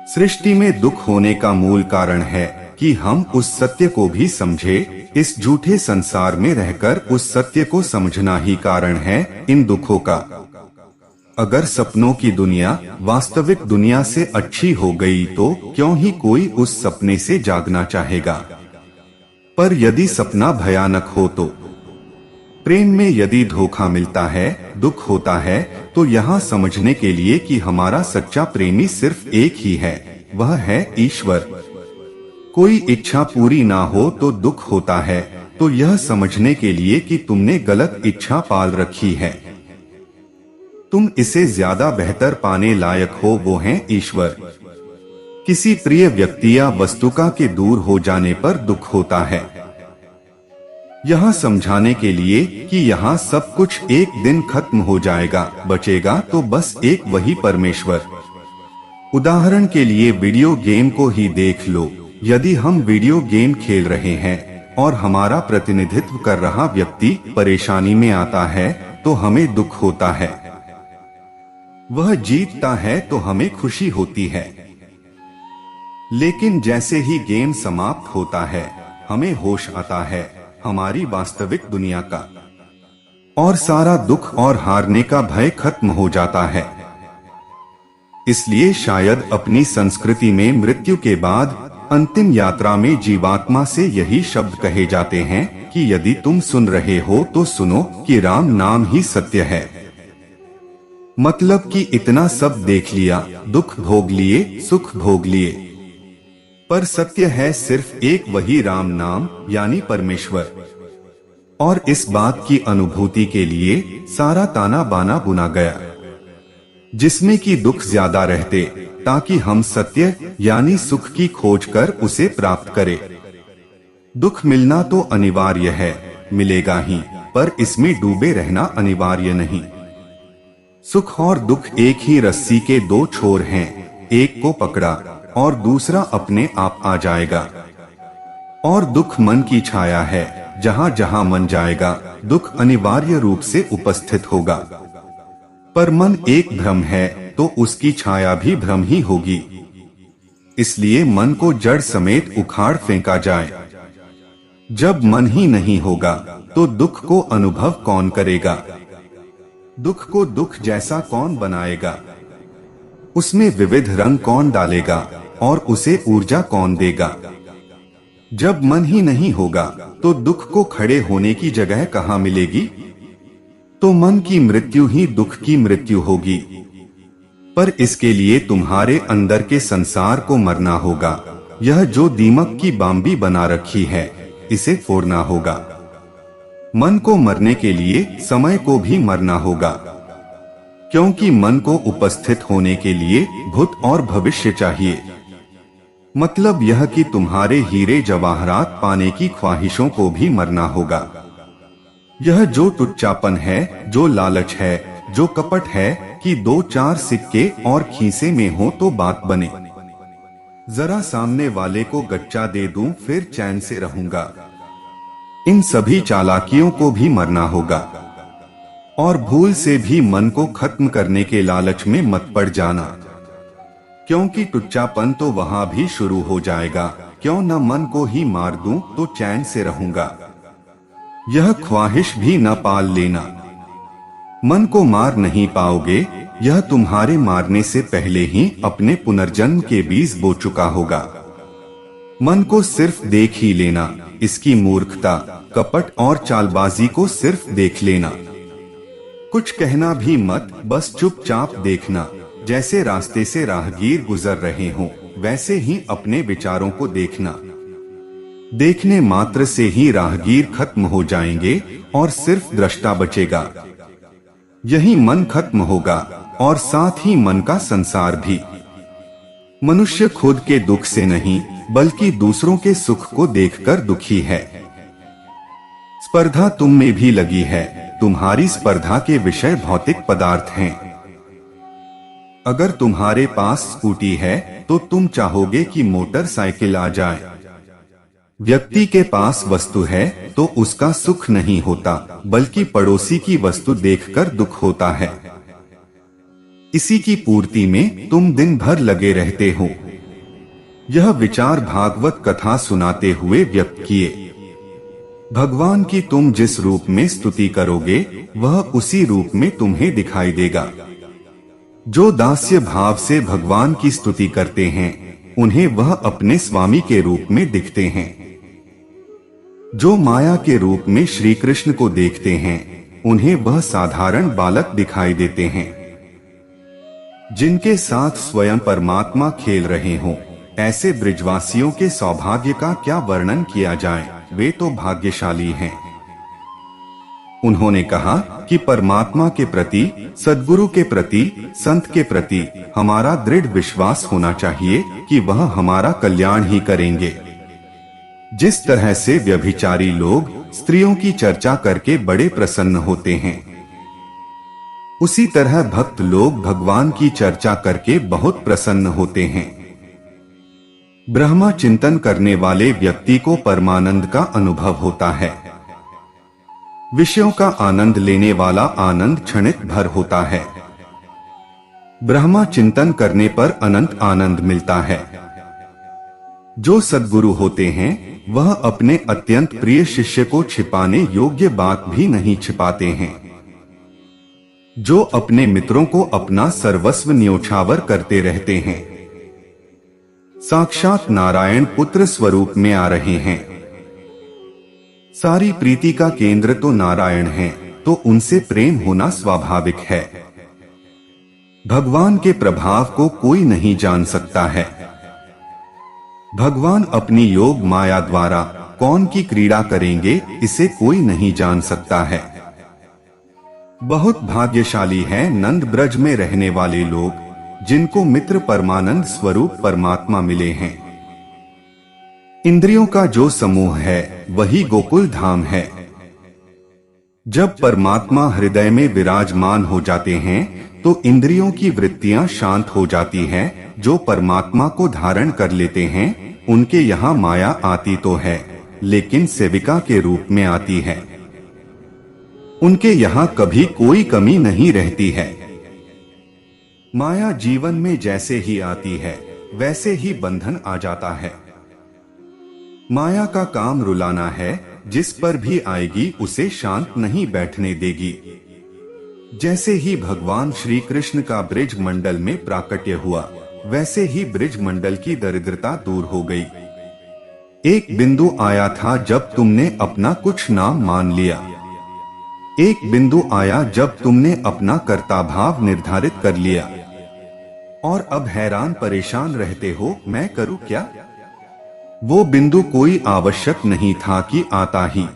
सृष्टि में दुख होने का मूल कारण है कि हम उस सत्य को भी समझे। इस झूठे संसार में रहकर उस सत्य को समझना ही कारण है इन दुखों का। अगर सपनों की दुनिया वास्तविक दुनिया से अच्छी हो गई तो क्यों ही कोई उस सपने से जागना चाहेगा। पर यदि सपना भयानक हो तो, प्रेम में यदि धोखा मिलता है, दुख होता है, तो यहाँ समझने के लिए कि हमारा सच्चा प्रेमी सिर्फ एक ही है, वह है ईश्वर। कोई इच्छा पूरी ना हो तो दुख होता है, तो यह समझने के लिए कि तुमने गलत इच्छा पाल रखी है। तुम इसे ज्यादा बेहतर पाने लायक हो, वो है ईश्वर। किसी प्रिय व्यक्ति या वस्तुका के दूर हो जाने पर दुख होता है। यह समझाने के लिए कि यहाँ सब कुछ एक दिन खत्म हो जाएगा, बचेगा तो बस एक वही परमेश्वर। उदाहरण के लिए वीडियो गेम को ही देख लो। यदि हम वीडियो गेम खेल रहे हैं और हमारा प्रतिनिधित्व कर रहा व्यक्ति परेशानी में आता है तो हमें दुख होता है। वह जीतता है तो हमें खुशी होती है। लेकिन जैसे ही गेम समाप्त होता है, हमें होश आता है हमारी वास्तविक दुनिया का, और सारा दुख और हारने का भय खत्म हो जाता है। इसलिए शायद अपनी संस्कृति में मृत्यु के बाद अंतिम यात्रा में जीवात्मा से यही शब्द कहे जाते हैं कि यदि तुम सुन रहे हो तो सुनो कि राम नाम ही सत्य है। मतलब कि इतना सब देख लिया, दुख भोग लिए, सुख भोग लिए, पर सत्य है सिर्फ एक वही राम नाम यानी परमेश्वर। और इस बात की अनुभूति के लिए सारा ताना बाना बुना गया, जिसमें कि दुख ज्यादा रहते ताकि हम सत्य यानी सुख की खोज कर उसे प्राप्त करें। दुख मिलना तो अनिवार्य है, मिलेगा ही, पर इसमें डूबे रहना अनिवार्य नहीं। सुख और दुख एक ही रस्सी के दो छोर हैं, एक को पकड़ा और दूसरा अपने आप आ जाएगा। और दुख मन की छाया है, जहाँ जहाँ मन जाएगा दुख अनिवार्य रूप से उपस्थित होगा। पर मन एक भ्रम है तो उसकी छाया भी भ्रम ही होगी। इसलिए मन को जड़ समेत उखाड़ फेंका जाए। जब मन ही नहीं होगा तो दुख को अनुभव कौन करेगा? दुख को दुख जैसा कौन बनाएगा? उसमें विविध रंग कौन डालेगा और उसे ऊर्जा कौन देगा? जब मन ही नहीं होगा तो दुख को खड़े होने की जगह कहाँ मिलेगी? तो मन की मृत्यु ही दुख की मृत्यु होगी। पर इसके लिए तुम्हारे अंदर के संसार को मरना होगा। यह जो दीमक की बाम्बी बना रखी है, इसे फोड़ना होगा। मन को मरने के लिए समय को भी मरना होगा, क्योंकि मन को उपस्थित होने के लिए भूत और भविष्य चाहिए। मतलब यह कि तुम्हारे हीरे जवाहरात पाने की ख्वाहिशों को भी मरना होगा। यह जो टुच्चापन है, जो लालच है, जो कपट है कि 2-4 सिक्के और खीसे में हो तो बात बने, जरा सामने वाले को गच्चा दे दूं फिर चैन से रहूंगा, इन सभी चालाकियों को भी मरना होगा। और भूल से भी मन को खत्म करने के लालच में मत पड़ जाना, क्योंकि टुच्चापन तो वहां भी शुरू हो जाएगा। क्यों न मन को ही मार दूं तो चैन से रहूंगा, यह ख्वाहिश भी न पाल लेना। मन को मार नहीं पाओगे, यह तुम्हारे मारने से पहले ही अपने पुनर्जन्म के बीज बो चुका होगा। मन को सिर्फ देख ही लेना, इसकी मूर्खता, कपट और चालबाजी को सिर्फ देख लेना। कुछ कहना भी मत, बस चुपचाप देखना। जैसे रास्ते से राहगीर गुजर रहे हों, वैसे ही अपने विचारों को देखना। देखने मात्र से ही राहगीर खत्म हो जाएंगे और सिर्फ दृष्टा बचेगा। यही मन खत्म होगा और साथ ही मन का संसार भी। मनुष्य खुद के दुख से नहीं, बल्कि दूसरों के सुख को देखकर दुखी है। स्पर्धा तुम में भी लगी है। तुम्हारी स्पर्धा के विषय भौतिक पदार्थ हैं। अगर तुम्हारे पास स्कूटी है तो तुम चाहोगे कि मोटरसाइकिल आ जाए। व्यक्ति के पास वस्तु है तो उसका सुख नहीं होता, बल्कि पड़ोसी की वस्तु देखकर दुख होता है। इसी की पूर्ति में तुम दिन भर लगे रहते हो। यह विचार भागवत कथा सुनाते हुए व्यक्त किए। भगवान की तुम जिस रूप में स्तुति करोगे, वह उसी रूप में तुम्हें दिखाई देगा। जो दास्य भाव से भगवान की स्तुति करते हैं, उन्हें वह अपने स्वामी के रूप में दिखते हैं। जो माया के रूप में श्री कृष्ण को देखते हैं, उन्हें वह साधारण बालक दिखाई देते हैं। जिनके साथ स्वयं परमात्मा खेल रहे हों, ऐसे ब्रिजवासियों के सौभाग्य का क्या वर्णन किया जाए, वे तो भाग्यशाली हैं। उन्होंने कहा कि परमात्मा के प्रति, सद्गुरु के प्रति, संत के प्रति हमारा दृढ़ विश्वास होना चाहिए कि वह हमारा कल्याण ही करेंगे। जिस तरह से व्यभिचारी लोग स्त्रियों की चर्चा करके बड़े प्रसन्न होते हैं, उसी तरह भक्त लोग भगवान की चर्चा करके बहुत प्रसन्न होते हैं। ब्रह्मा चिंतन करने वाले व्यक्ति को परमानंद का अनुभव होता है। विषयों का आनंद लेने वाला आनंद क्षणिक भर होता है। ब्रह्मा चिंतन करने पर अनंत आनंद मिलता है। जो सद्गुरु होते हैं, वह अपने अत्यंत प्रिय शिष्य को छिपाने योग्य बात भी नहीं छिपाते हैं। जो अपने मित्रों को अपना सर्वस्व न्योछावर करते रहते हैं, साक्षात नारायण पुत्र स्वरूप में आ रहे हैं। सारी प्रीति का केंद्र तो नारायण है, तो उनसे प्रेम होना स्वाभाविक है। भगवान के प्रभाव को कोई नहीं जान सकता है। भगवान अपनी योग माया द्वारा कौन की क्रीड़ा करेंगे, इसे कोई नहीं जान सकता है। बहुत भाग्यशाली हैं नंद ब्रज में रहने वाले लोग, जिनको मित्र परमानंद स्वरूप परमात्मा मिले हैं। इंद्रियों का जो समूह है, वही गोकुल धाम है। जब परमात्मा हृदय में विराजमान हो जाते हैं, तो इंद्रियों की वृत्तियां शांत हो जाती हैं। जो परमात्मा को धारण कर लेते हैं, उनके यहाँ माया आती तो है, लेकिन सेविका के रूप में आती है। उनके यहाँ कभी कोई कमी नहीं रहती है। माया जीवन में जैसे ही आती है, वैसे ही बंधन आ जाता है। माया का काम रुलाना है, जिस पर भी आएगी उसे शांत नहीं बैठने देगी। जैसे ही भगवान श्री कृष्ण का ब्रिज मंडल में प्राकट्य हुआ, वैसे ही ब्रिज मंडल की दरिद्रता दूर हो गई। एक बिंदु आया था जब तुमने अपना कुछ नाम मान लिया। एक बिंदु आया जब तुमने अपना कर्ता भाव निर्धारित कर लिया, और अब हैरान परेशान रहते हो मैं करूं क्या। वो बिंदु कोई आवश्यक नहीं था कि आता ही।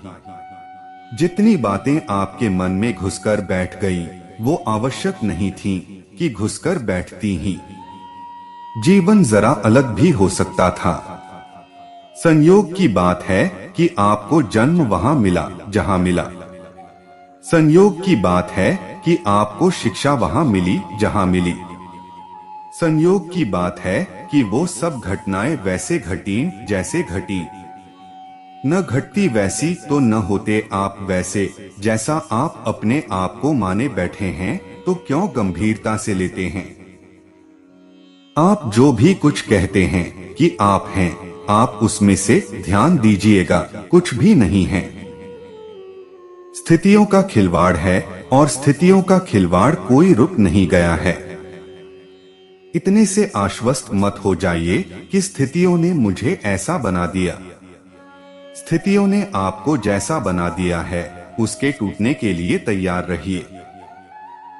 जितनी बातें आपके मन में घुसकर बैठ गई, वो आवश्यक नहीं थी कि घुसकर बैठती ही। जीवन जरा अलग भी हो सकता था। संयोग की बात है कि आपको जन्म वहां मिला जहां मिला। संयोग की बात है कि आपको शिक्षा वहां मिली जहां मिली। संयोग की बात है कि वो सब घटनाएं वैसे घटी जैसे घटी। न घटती वैसी तो न होते आप वैसे, जैसा आप अपने आप को माने बैठे हैं तो क्यों गंभीरता से लेते हैं। आप जो भी कुछ कहते हैं कि आप हैं, आप उसमें से ध्यान दीजिएगा, कुछ भी नहीं है। स्थितियों का खिलवाड़ है, और स्थितियों का खिलवाड़ कोई रुक नहीं गया है। इतने से आश्वस्त मत हो जाइए कि स्थितियों ने मुझे ऐसा बना दिया। स्थितियों ने आपको जैसा बना दिया है, उसके टूटने के लिए तैयार रहिए।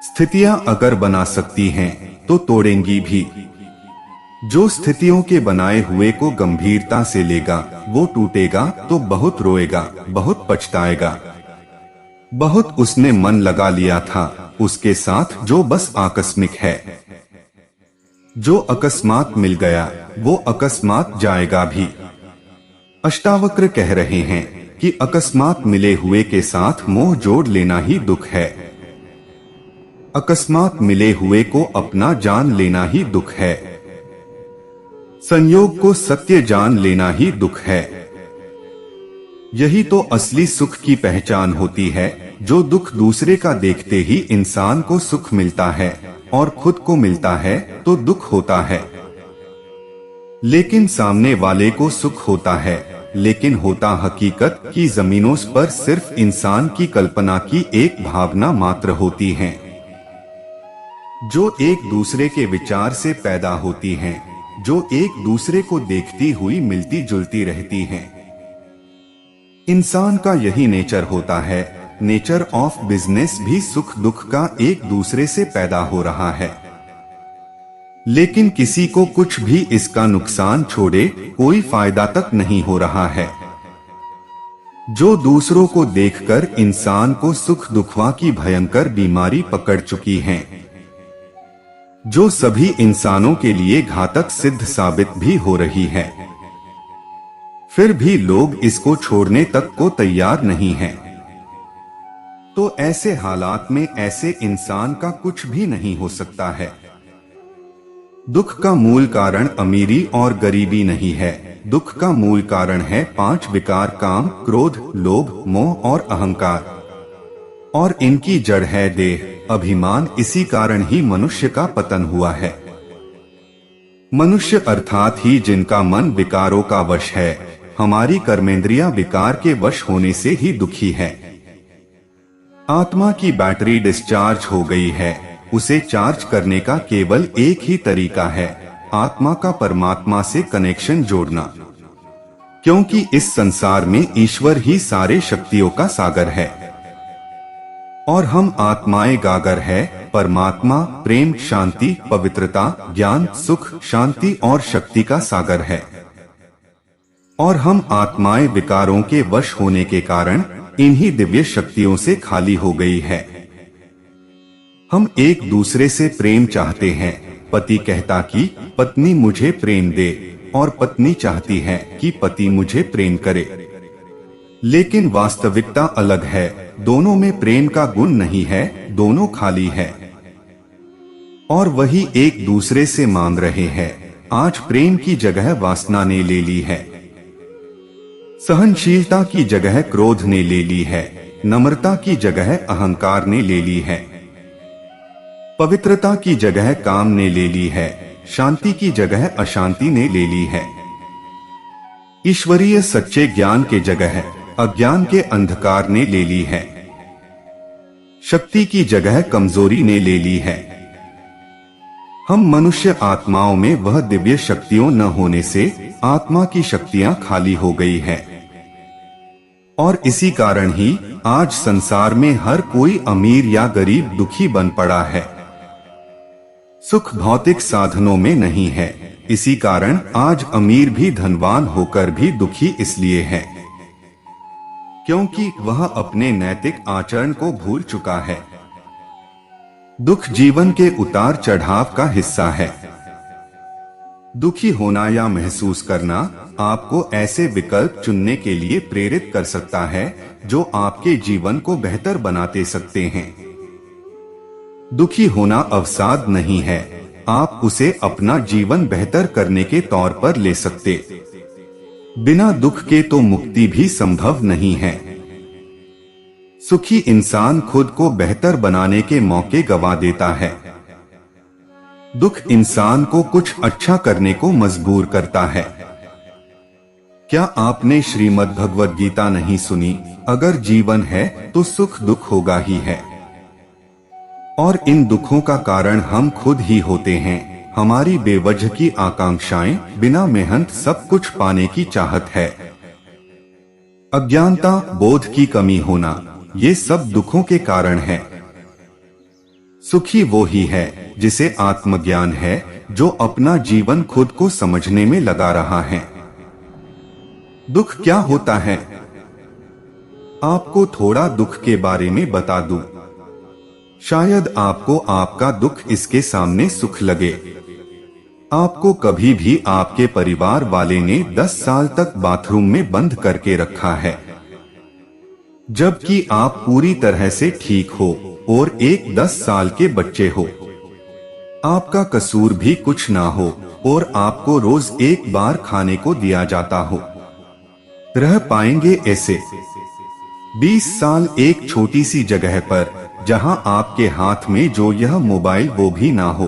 स्थितियां अगर बना सकती हैं तो तोड़ेंगी भी। जो स्थितियों के बनाए हुए को गंभीरता से लेगा, वो टूटेगा तो बहुत रोएगा, बहुत पछताएगा। बहुत उसने मन लगा लिया था उसके साथ जो बस आकस्मिक है। जो अकस्मात मिल गया वो अकस्मात जाएगा भी। अष्टावक्र कह रहे हैं कि अकस्मात मिले हुए के साथ मोह जोड़ लेना ही दुख है। अकस्मात मिले हुए को अपना जान लेना ही दुख है। संयोग को सत्य जान लेना ही दुख है। यही तो असली सुख की पहचान होती है। जो दुख दूसरे का देखते ही इंसान को सुख मिलता है और खुद को मिलता है तो दुख होता है। लेकिन सामने वाले को सुख होता है, लेकिन होता हकीकत की जमीनों पर सिर्फ इंसान की कल्पना की एक भावना मात्र होती है, जो एक दूसरे के विचार से पैदा होती हैं, जो एक दूसरे को देखती हुई मिलती जुलती रहती हैं। इंसान का यही नेचर होता है। नेचर ऑफ बिजनेस भी सुख दुख का एक दूसरे से पैदा हो रहा है। लेकिन किसी को कुछ भी इसका नुकसान छोड़े कोई फायदा तक नहीं हो रहा है। जो दूसरों को देखकर इंसान को सुख दुखवा की भयंकर बीमारी पकड़ चुकी है, जो सभी इंसानों के लिए घातक सिद्ध साबित भी हो रही है, फिर भी लोग इसको छोड़ने तक को तैयार नहीं हैं। तो ऐसे हालात में ऐसे इंसान का कुछ भी नहीं हो सकता है। दुख का मूल कारण अमीरी और गरीबी नहीं है। दुख का मूल कारण है 5 विकार, काम, क्रोध, लोभ, मोह और अहंकार, और इनकी जड़ है देह, अभिमान। इसी कारण ही मनुष्य का पतन हुआ है। मनुष्य अर्थात ही जिनका मन विकारों का वश है। हमारी कर्मेंद्रियां विकार के वश होने से ही दुखी है। आत्मा की बैटरी डिस्चार्ज हो गई है। उसे चार्ज करने का केवल एक ही तरीका है, आत्मा का परमात्मा से कनेक्शन जोड़ना। क्योंकि इस संसार में ईश्वर ही सारे शक्तियों का सागर है और हम आत्माएं गागर है। परमात्मा प्रेम, शांति, पवित्रता, ज्ञान, सुख, शांति और शक्ति का सागर है, और हम आत्माएं विकारों के वश होने के कारण इन्हीं दिव्य शक्तियों से खाली हो गई है। हम एक दूसरे से प्रेम चाहते हैं। पति कहता कि पत्नी मुझे प्रेम दे, और पत्नी चाहती है कि पति मुझे प्रेम करे। लेकिन वास्तविकता अलग है। दोनों में प्रेम का गुण नहीं है, दोनों खाली है, और वही एक दूसरे से मांग रहे हैं। आज प्रेम की जगह वासना ने ले ली है। सहनशीलता की जगह क्रोध ने ले ली है। नम्रता की जगह अहंकार ने ले ली है। पवित्रता की जगह काम ने ले ली है। शांति की जगह अशांति ने ले ली है। ईश्वरीय सच्चे ज्ञान के जगह अज्ञान के अंधकार ने ले ली है। शक्ति की जगह कमजोरी ने ले ली है। हम मनुष्य आत्माओं में वह दिव्य शक्तियों न होने से आत्मा की शक्तियां खाली हो गई है, और इसी कारण ही आज संसार में हर कोई अमीर या गरीब दुखी बन पड़ा है। सुख भौतिक साधनों में नहीं है, इसी कारण आज अमीर भी धनवान होकर भी दुखी इसलिए है क्योंकि वह अपने नैतिक आचरण को भूल चुका है। दुख जीवन के उतार चढ़ाव का हिस्सा है। दुखी होना या महसूस करना आपको ऐसे विकल्प चुनने के लिए प्रेरित कर सकता है जो आपके जीवन को बेहतर बनाते सकते हैं। दुखी होना अवसाद नहीं है, आप उसे अपना जीवन बेहतर करने के तौर पर ले सकते। बिना दुख के तो मुक्ति भी संभव नहीं है। सुखी इंसान खुद को बेहतर बनाने के मौके गंवा देता है। दुख इंसान को कुछ अच्छा करने को मजबूर करता है। क्या आपने श्रीमद् भगवद गीता नहीं सुनी? अगर जीवन है तो सुख दुख होगा ही है, और इन दुखों का कारण हम खुद ही होते हैं। हमारी बेवजह की आकांक्षाएं, बिना मेहनत सब कुछ पाने की चाहत है, अज्ञानता, बोध की कमी होना, ये सब दुखों के कारण है। सुखी वो ही है जिसे आत्मज्ञान है, जो अपना जीवन खुद को समझने में लगा रहा है। दुख क्या होता है? आपको थोड़ा दुख के बारे में बता दूं। शायद आपको आपका दुख इसके सामने सुख लगे। आपको कभी भी आपके परिवार वाले ने 10 साल तक बाथरूम में बंद करके रखा है, जबकि आप पूरी तरह से ठीक हो और एक 10 साल के बच्चे हो। आपका कसूर भी कुछ ना हो और आपको रोज एक बार खाने को दिया जाता हो। रह पाएंगे ऐसे 20 साल एक छोटी सी जगह पर, जहां आपके हाथ में जो यह मोबाइल वो भी ना हो?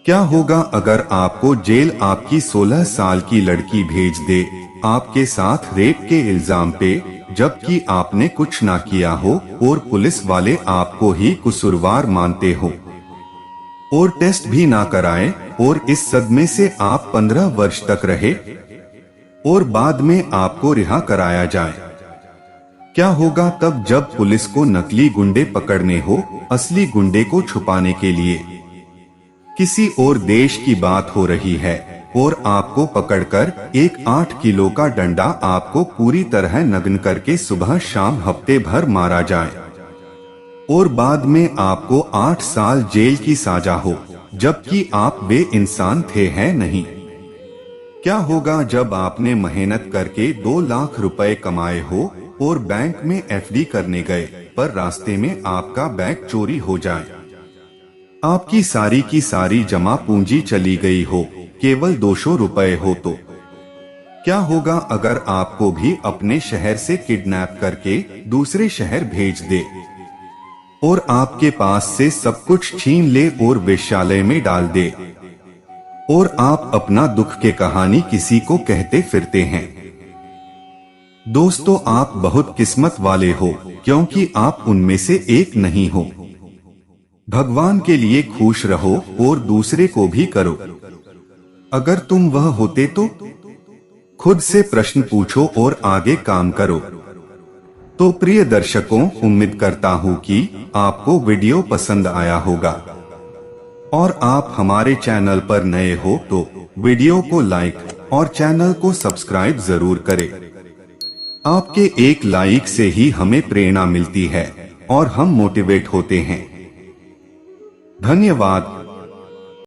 क्या होगा अगर आपको जेल आपकी 16 साल की लड़की भेज दे, आपके साथ रेप के इल्जाम पे, जबकि आपने कुछ ना किया हो और पुलिस वाले आपको ही कसूरवार मानते हो, और टेस्ट भी ना कराए, और इस सदमे से आप 15 वर्ष तक रहे और बाद में आपको रिहा कराया जाए? क्या होगा तब जब पुलिस को नकली गुंडे पकड़ने हो, असली गुंडे को छुपाने के लिए किसी और देश की बात हो रही है, और आपको पकड़कर एक 8 किलो का डंडा आपको पूरी तरह नग्न करके सुबह शाम हफ्ते भर मारा जाए, और बाद में आपको 8 साल जेल की सजा हो, जबकि आप वे इंसान थे हैं नहीं? क्या होगा जब आपने मेहनत करके 2 लाख रुपए कमाए हो और बैंक में एफडी करने गए, पर रास्ते में आपका बैंक चोरी हो जाए, आपकी सारी की सारी जमा पूंजी चली गई हो, केवल 200 रुपए हो तो? क्या होगा अगर आपको भी अपने शहर से किडनैप करके दूसरे शहर भेज दे और आपके पास से सब कुछ छीन ले और वेश्यालय में डाल दे, और आप अपना दुख के कहानी किसी को कहते फिरते हैं? दोस्तों, आप बहुत किस्मत वाले हो, क्योंकि आप उनमें से एक नहीं हो। भगवान के लिए खुश रहो और दूसरे को भी करो। अगर तुम वह होते तो? खुद से प्रश्न पूछो और आगे काम करो। तो प्रिय दर्शकों, उम्मीद करता हूँ कि आपको वीडियो पसंद आया होगा, और आप हमारे चैनल पर नए हो तो वीडियो को लाइक और चैनल को सब्सक्राइब जरूर करें। आपके एक लाइक से ही हमें प्रेरणा मिलती है और हम मोटिवेट होते हैं। धन्यवाद।